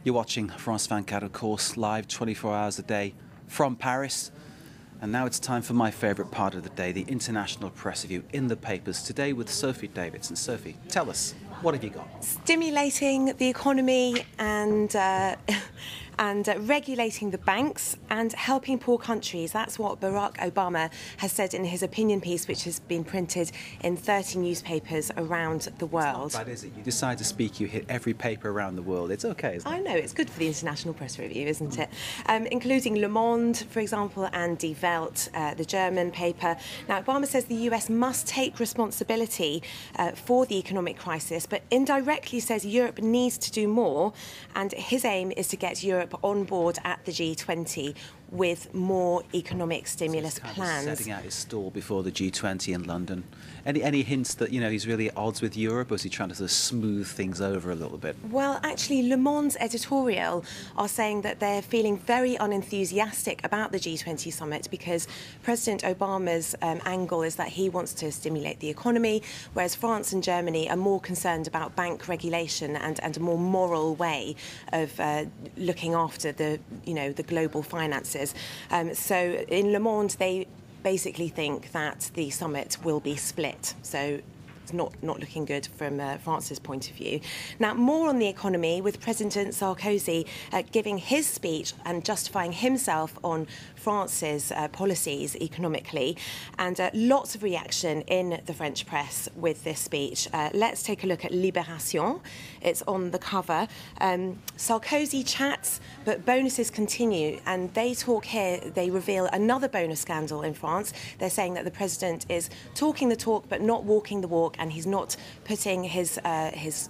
You're watching France 24, of course, live 24 hours a day from Paris. And now it's time for my favourite part of the day, the international press review in the papers. Today with Sophie Davidson. Sophie, tell us, what have you got? Stimulating the economy and regulating the banks and helping poor countries. That's what Barack Obama has said in his opinion piece, which has been printed in 30 newspapers around the world. It's not bad, is it? You decide to speak, you hit every paper around the world. It's okay, isn't it? I know, it's good for the international press review, isn't it? Including Le Monde, for example, and Die Welt, the German paper. Now, Obama says the US must take responsibility for the economic crisis, but indirectly says Europe needs to do more, and his aim is to get Europe on board at the G20 with more economic stimulus plans. Setting out his stall before the G20 in London. Any hints that, you know, he's really at odds with Europe, or is he trying to sort of smooth things over a little bit? Well, actually, Le Monde's editorial are saying that they're feeling very unenthusiastic about the G20 summit because President Obama's angle is that he wants to stimulate the economy, whereas France and Germany are more concerned about bank regulation and a more moral way of looking after the global finances. So in Le Monde, they basically think that the summit will be split. So it's not looking good from France's point of view. Now, more on the economy, with President Sarkozy giving his speech and justifying himself on France's policies economically, and lots of reaction in the French press with this speech. Let's take a look at Libération. It's on the cover. Sarkozy chats, but bonuses continue, and they talk here, they reveal another bonus scandal in France. They're saying that the president is talking the talk but not walking the walk, and he's not putting his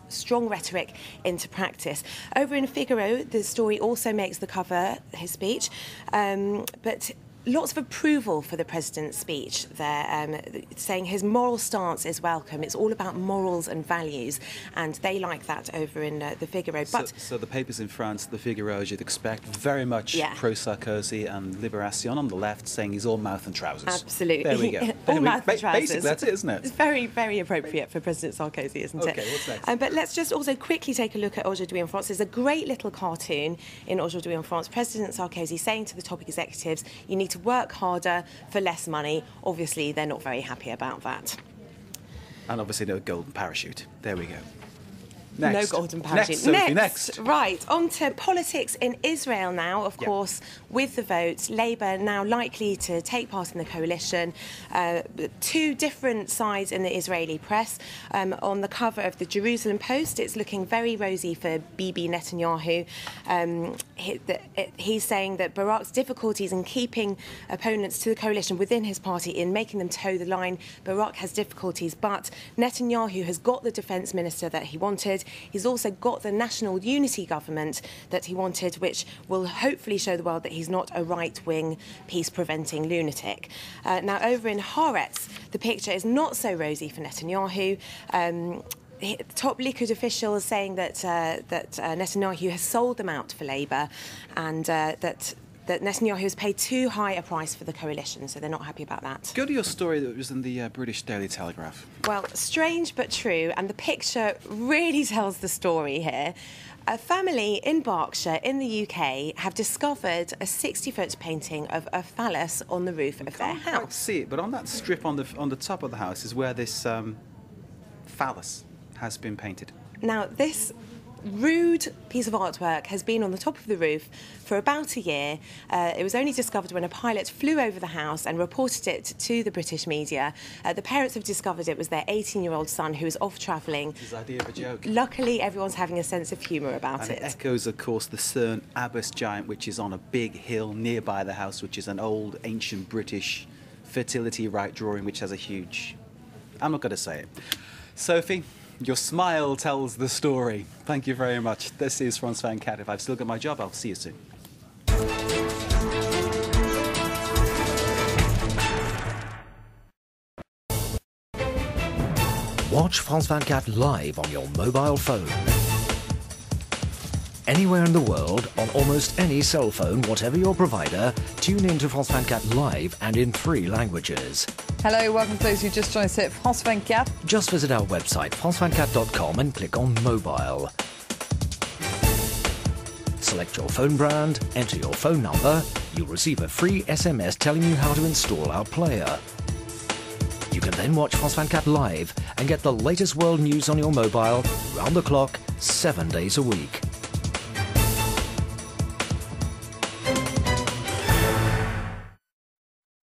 strong rhetoric into practice. Over in Figaro, the story also makes the cover, his speech, but lots of approval for the president's speech there, saying his moral stance is welcome. It's all about morals and values, and they like that over in the Figaro. But so the papers in France, the Figaro, as you'd expect, very much pro-Sarkozy, and Libération on the left saying he's all mouth and trousers. Absolutely. There we go. All mouth and trousers. Basically, that's it, isn't it? It's very, very appropriate for President Sarkozy, isn't it? OK, what's next? But let's just also quickly take a look at Aujourd'hui en France. There's a great little cartoon in Aujourd'hui en France. President Sarkozy saying to the top executives, you need to work harder for less money. Obviously, they're not very happy about that. And obviously no golden parachute. There we go. Next. No golden parachute. Next, Sophie, next. Right, on to politics in Israel now, of course, with the votes. Labour now likely to take part in the coalition. Two different sides in the Israeli press. On the cover of the Jerusalem Post, it's looking very rosy for Bibi Netanyahu. He's saying that Barak's difficulties in keeping opponents to the coalition within his party, in making them toe the line. Barak has difficulties, but Netanyahu has got the defence minister that he wanted. He's also got the national unity government that he wanted, which will hopefully show the world that he's not a right-wing, peace-preventing lunatic. Now, over in Haaretz, the picture is not so rosy for Netanyahu. Top Likud officials saying that Netanyahu has sold them out for Labour, and that Netanyahu has paid too high a price for the coalition, so they're not happy about that. Go to your story that was in the British Daily Telegraph. Well, strange but true, and the picture really tells the story here. A family in Berkshire in the UK have discovered a 60-foot painting of a phallus on the roof of their house. I can't see it, but on that strip on the top of the house is where this phallus has been painted. Now, this rude piece of artwork has been on the top of the roof for about a year. It was only discovered when a pilot flew over the house and reported it to the British media. The parents have discovered it was their 18-year-old son who was off travelling. His idea of a joke. Luckily, everyone's having a sense of humour about it. And it echoes, of course, the Cerne Abbas giant, which is on a big hill nearby the house, which is an old, ancient British fertility rite drawing, which has a huge... I'm not going to say it. Sophie, your smile tells the story. Thank you very much. This is France 24. If I've still got my job, I'll see you soon. Watch France 24 live on your mobile phone. Anywhere in the world, on almost any cell phone, whatever your provider, tune in to France 24 live and in 3 languages. Hello, welcome to those who just joined us at France 24. Just visit our website, france24.com, and click on mobile. Select your phone brand, enter your phone number. You'll receive a free SMS telling you how to install our player. You can then watch France 24 live and get the latest world news on your mobile, round the clock, 7 days a week.